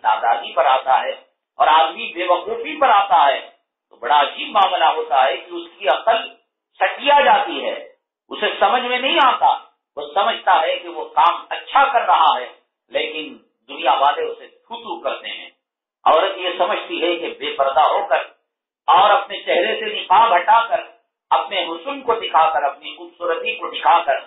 نادانی پر آتا ہے اور آدمی بے وقوفی پر آتا ہے تو بڑا عجیب معاملہ ہوتا ہے کہ اس کی عقل سٹیا جاتی ہے، اسے سمجھ میں نہیں آتا، وہ سمجھتا ہے کہ وہ کام اچھا کر رہا ہے لیکن دنیا والے اسے تھو تھو کرتے ہیں۔ عورت یہ سمجھتی ہے کہ بے پردہ ہو کر اور اپنے چہرے سے نقاب ہٹا کر، اپنے حسن کو دکھا کر، اپنی خوبصورتی کو دکھا کر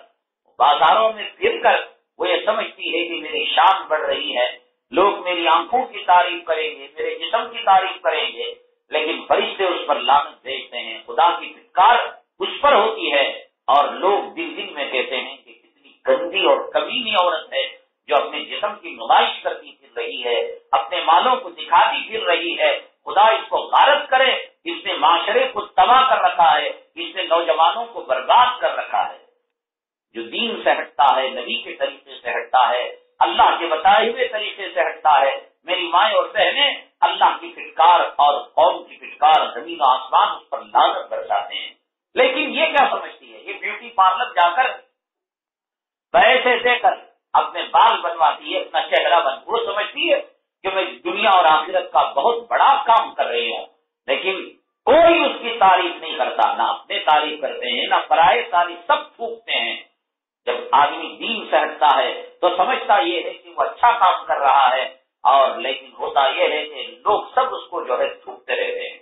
بازاروں میں پھر کر وہ یہ سمجھتی ہے کہ میری شان بڑھ رہی ہے، لوگ میری آنکھوں کی تعریف کریں گے، میرے جسم کی تعریف کریں گے، لیکن فرشتے اس پر لعنت بھیجتے ہیں، خدا کی پھٹکار اس پر ہوتی ہے اور لوگ دل دل میں کہتے ہیں کہ کتنی گندی اور کمینی عورت ہے جو اپنے جسم کی نمائش کرتی پھر رہی ہے، اپنے مالوں کو دکھاتی پھر رہی ہے، خدا اس کو غارت کرے، اس نے معاشرے کو تباہ کر رکھا ہے، اس نے نوجوانوں کو برباد کر رکھا ہے۔ جو دین سے ہٹتا ہے، نبی کے طریقے سے ہٹتا ہے، اللہ کے بتائے ہوئے طریقے سے ہٹتا ہے، میری مائیں اور بہنیں، اللہ کی پھٹکار اور قوم کی پھٹکار زمین و آسمان اس پر لعنت برساتے ہیں۔ لیکن یہ کیا سمجھتی ہے؟ یہ بیوٹی پارلر جا کر پیسے دے کر اپنے بال بنواتی ہے، اپنا چہرہ وہ سمجھتی ہے کہ میں دنیا اور آخرت کا بہت بڑا کام کر رہی ہوں، لیکن کوئی اس کی تعریف نہیں کرتا، نہ اپنے تعریف کرتے ہیں نہ پرائے تعریف، سب پھونکتے ہیں۔ جب آدمی دین سے ہٹتا ہے تو سمجھتا یہ ہے کہ وہ اچھا کام کر رہا ہے، اور لیکن ہوتا یہ ہے کہ لوگ سب اس کو جو ہے تھوکتے رہتے ہیں۔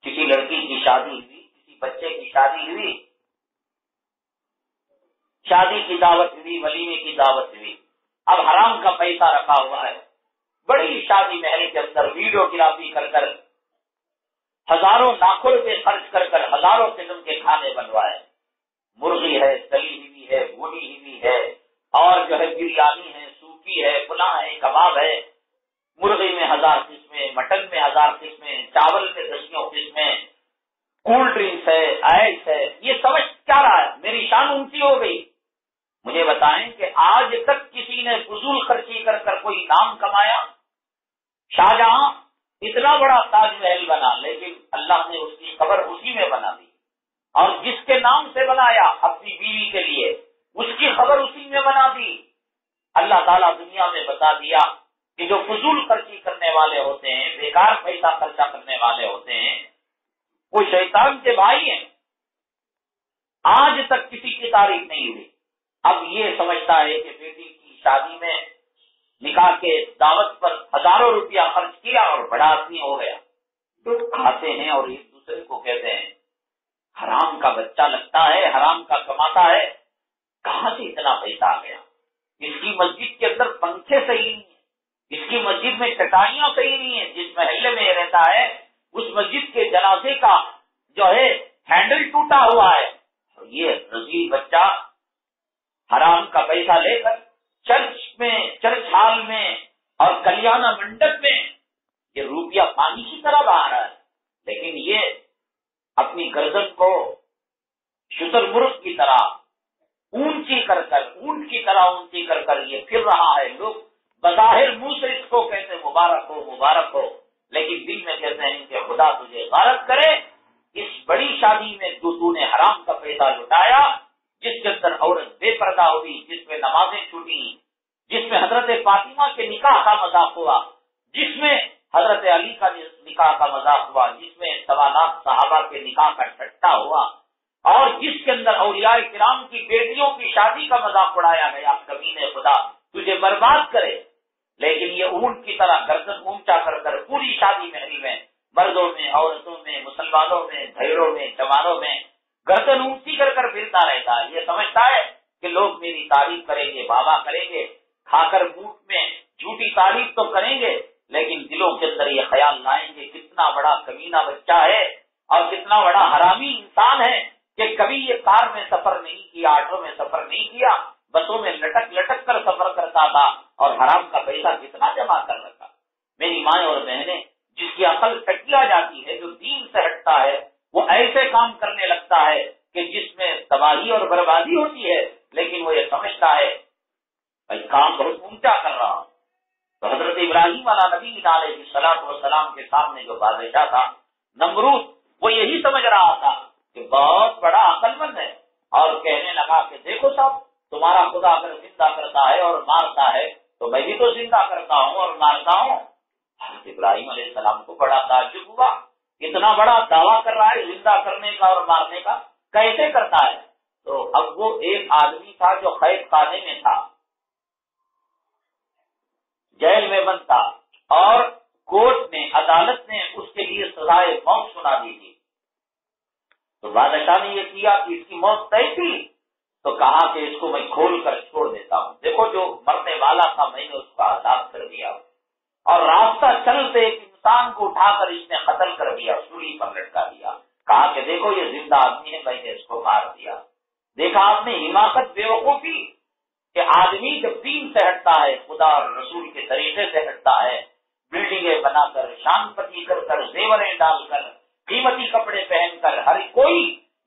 کسی لڑکی کی شادی ہوئی، کسی بچے کی شادی ہوئی، شادی کی دعوت ہوئی، ولیمے کی دعوت ہوئی، اب حرام کا پیسہ رکھا ہوا ہے، بڑی شادی محل کے اندر ویڈیوگرافی کر کر ہزاروں لاکھوں روپے خرچ کر کر ہزاروں قسم کے کھانے بنوائے، مرغی ہے، تلی ہوئی ہے، بھونی ہوئی ہے، اور جو ہے بریانی ہے، سوکھی ہے، فلاں ہے، کباب ہے، مرغی میں 1000 قسمیں، مٹن میں 1000 قسمیں، چاول میں 10 قسمیں، کولڈ ڈرنکس ہے، آئس ہے، یہ سمجھ کیا رہا ہے؟ میری شان اونچی ہو گئی۔ مجھے بتائیں کہ آج تک کسی نے فضول خرچی کر کر کوئی نام کمایا؟ شاہجہاں اتنا بڑا تاج محل بنا، لیکن اللہ نے اس کی قبر اسی میں بنا دی، اور جس کے نام سے بنایا اپنی بیوی کے لیے، اس کی خبر اسی میں بنا دی۔ اللہ تعالیٰ دنیا میں بتا دیا کہ جو فضول خرچی کرنے والے ہوتے ہیں، بیکار پیسہ خرچہ کرنے والے ہوتے ہیں، وہ شیطان کے بھائی ہیں۔ آج تک کسی کی تعریف نہیں ہوئی، اب یہ سمجھتا ہے کہ بیٹی کی شادی میں نکاح کے دعوت پر ہزاروں روپیہ خرچ کیا اور بڑا آدمی ہو گیا۔ لوگ کھاتے ہیں اور ایک دوسرے کو کہتے ہیں حرام کا بچہ لگتا ہے، حرام کا کماتا ہے، کہاں سے اتنا پیسہ آ گیا؟ اس کی مسجد کے اندر پنکھے صحیح نہیں ہیں، اس کی مسجد میں چٹائیاں صحیح نہیں ہیں، جس محلے میں رہتا ہے اس مسجد کے جنازے کا جو ہے ہینڈل ٹوٹا ہوا ہے، اور یہ رذیل بچہ حرام کا پیسہ لے کر چرچ ہال میں اور کلیانہ منڈپ میں یہ روپیہ پانی کی طرح بہا رہا ہے، لیکن یہ اپنی گردن کو شتر مرغ کی طرح اونچی کر کر، اونٹ کی طرح اونچی کر کر یہ پھر رہا ہے۔ لوگ بظاہر منہ سے اس کو کہتے مبارک ہو مبارک ہو، لیکن دل میں کہتے ہیں کہ خدا تجھے غارت کرے، اس بڑی شادی میں تو نے حرام کا پیسہ لٹایا، جس کے اندر عورت بے پردہ ہوئی، جس میں نمازیں چھوٹی، جس میں حضرت فاطمہ کے نکاح کا مذاق ہوا، جس میں حضرت علی کا نکاح کا مذاق ہوا، جس میں 2 لاکھ صحابہ کے نکاح کا ٹھٹا ہوا، اور جس کے اندر اولیاء کرام کی بیٹیوں کی شادی کا مذاق اڑایا گیا۔ کمینے خدا تجھے برباد کرے۔ لیکن یہ اونٹ کی طرح گردن اونچا کر کر پوری شادی محل میں، مردوں میں، عورتوں میں، مسلمانوں میں، بھیڑوں میں، جوانوں میں گردن اونچی کر کر پھرتا رہتا ہے۔ یہ سمجھتا ہے کہ لوگ میری تعریف کریں گے، بابا کریں گے، کھا کر بوٹ میں جھوٹی تعریف تو کریں گے، لیکن دلوں کے اندر یہ خیال لائیں گے کتنا بڑا کمینہ بچہ ہے اور کتنا بڑا حرامی انسان ہے کہ کبھی یہ کار میں سفر نہیں کیا، آٹو میں سفر نہیں کیا، بسوں میں لٹک لٹک کر سفر کرتا تھا، اور حرام کا پیسہ کتنا جمع کر رکھا۔ میری مائیں اور بہنیں، جس کی عقل کٹیا جاتی ہے، جو دین سے ہٹتا ہے، وہ ایسے کام کرنے لگتا ہے کہ جس میں تباہی اور بربادی ہوتی ہے، لیکن وہ یہ سمجھتا ہے میں کام بہت اونچا کر رہا ہوں۔ تو حضرت ابراہیم علیہ نبی علیہ الصلوۃ والسلام کے سامنے جو بادشاہ تھا نمرود، وہ یہی سمجھ رہا تھا کہ بہت بڑا عقل مند ہے، اور کہنے لگا کہ دیکھو صاحب، تمہارا خدا اگر زندہ کرتا ہے اور مارتا ہے تو میں بھی تو زندہ کرتا ہوں اور مارتا ہوں، ابراہیم علیہ السلام کو بڑا تعجب ہوا، اتنا بڑا دعویٰ کر رہا ہے زندہ کرنے کا اور مارنے کا، کیسے کرتا ہے؟ تو اب وہ ایک آدمی تھا جو قید خانے میں تھا، جیل میں بند تھا، اور کورٹ نے، عدالت نے اس کے لیے سزائے موت سنا دی تھی۔ تو بادشاہ نے یہ کیا کہ اس کی موت طے تھی، تو کہا کہ اس کو میں کھول کر چھوڑ دیتا ہوں۔ دیکھو جو مرنے والا تھا میں نے اس کو آزاد کر دیا، اور راستہ چلتے ایک انسان کو اٹھا کر اس نے قتل کر دیا، سولی پر لٹکا دیا، کہا کہ دیکھو یہ زندہ آدمی ہے، میں نے اس کو مار دیا۔ دیکھا آپ نے حماقت، بیوقوفی، کہ آدمی جب دین سے ہٹتا ہے، خدا اور رسول کے طریقے سے ہٹتا ہے، بلڈنگیں بنا کر، شان پتی کر کر، زیوریں ڈال کر، قیمتی کپڑے پہن کر، ہر کوئی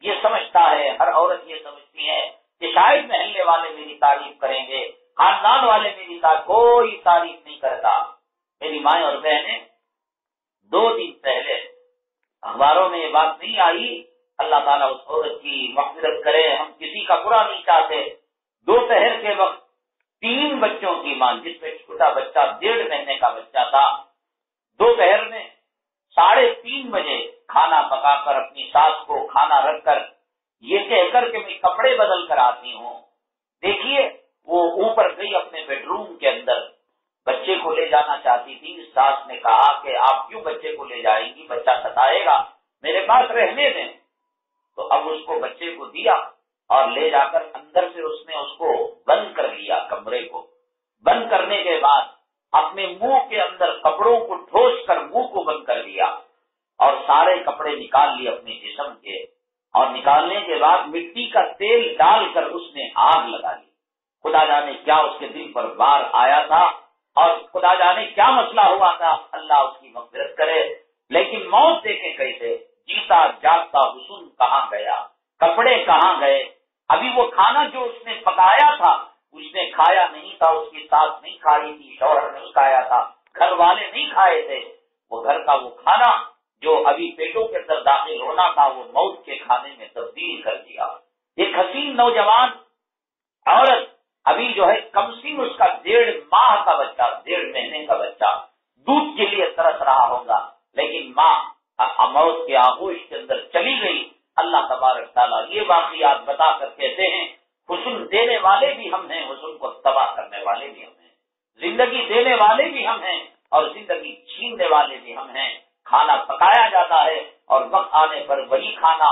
یہ سمجھتا ہے، ہر عورت یہ سمجھتی ہے کہ شاید محلے والے میری تعریف کریں گے، خاندان والے میری تعریف، کوئی تعریف نہیں کرتا۔ میری مائیں اور بہنیں، 2 دن پہلے اخباروں میں یہ بات نہیں آئی، اللہ تعالیٰ اس عورت کی مغفرت کرے، ہم کسی کا برا نہیں چاہتے، دوپہر کے وقت 3 بچوں کی ماں، جس میں چھوٹا بچہ 1.5 مہینے کا بچہ تھا، دوپہر میں 3:30 بجے کھانا پکا کر اپنی ساس کو کھانا رکھ کر یہ کہہ کر کہ میں کپڑے بدل کر آتی ہوں، دیکھیے وہ اوپر گئی اپنے بیڈ روم کے اندر، بچے کو لے جانا چاہتی تھی، ساس نے کہا کہ آپ کیوں بچے کو لے جائیں گی، بچہ ستائے گا، میرے پاس رہنے دیں۔ تو اب اس کو بچے کو دیا اور لے جا کر اندر سے اس نے اس کو بند کر لیا، کمرے کو بند کرنے کے بعد اپنے منہ کے اندر کپڑوں کو ٹھوس کر منہ کو بند کر دیا، اور سارے کپڑے نکال لیے اپنے جسم کے، اور نکالنے کے بعد مٹی کا تیل ڈال کر اس نے آگ لگا لی۔ خدا جانے کیا اس کے دل پر بار آیا تھا، اور خدا جانے کیا مسئلہ ہوا تھا، اللہ اس کی مغفرت کرے۔ لیکن موت دیکھے کیسے، جیتا جاگتا حسن کہاں گیا، کپڑے کہاں گئے۔ ابھی وہ کھانا جو اس نے پکایا تھا اس نے کھایا نہیں تھا، اس کی ساس نہیں کھائی تھی، شوہر نہیں کھایا تھا، گھر والے نہیں کھائے تھے، وہ گھر کا وہ کھانا جو ابھی پیٹوں کے اندر داخل ہونا تھا وہ موت کے کھانے میں تبدیل کر دیا۔ ایک حسین نوجوان عورت، ابھی جو ہے کم سن اس کا 1.5 ماہ کا بچہ، 1.5 مہینے کا بچہ دودھ کے لیے ترس رہا ہوگا، لیکن ماں موت کے آغوش کے اندر چلی گئی۔ اللہ تبارک تعالیٰ یہ واقعات بتا کر کہتے ہیں حسن دینے والے بھی ہم ہیں، حسن کو تباہ کرنے والے بھی ہم ہیں، زندگی دینے والے بھی ہم ہیں اور زندگی چھیننے والے بھی ہم ہیں۔ کھانا پکایا جاتا ہے اور وقت آنے پر وہی کھانا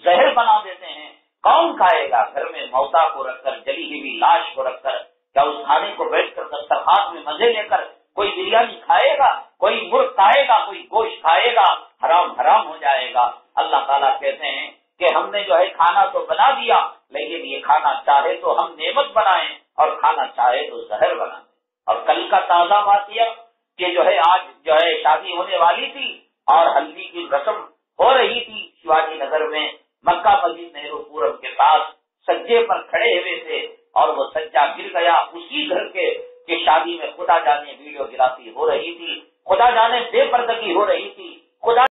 زہر بنا دیتے ہیں، کون کھائے گا؟ گھر میں موتا کو رکھ کر، جلی ہوئی لاش کو رکھ کر، کیا اس کھانے کو بیٹھ کر دسترخوان میں مزے لے کر کوئی بریانی کھائے گا، کوئی مرغ کھائے گا، کوئی گوشت کھائے گا؟ حرام حرام ہو جائے گا۔ اللہ تعالیٰ کہتے ہیں کہ ہم نے جو ہے کھانا تو بنا دیا، لیکن یہ کھانا چاہے تو ہم نعمت بنائیں اور کھانا چاہے تو زہر بنائیں۔ اور کل کا تازہ واقعہ کہ جو ہے آج جو ہے شادی ہونے والی تھی اور ہلدی کی رسم ہو رہی تھی شیواجی نگر میں، مکہ مسجد نہرو پورم کے پاس سجے پر کھڑے ہوئے تھے اور وہ سجا گر گیا اسی گھر کے کہ شادی میں خدا جانے ویڈیو گرافی ہو رہی تھی، خدا جانے بے پردگی ہو رہی تھی، خدا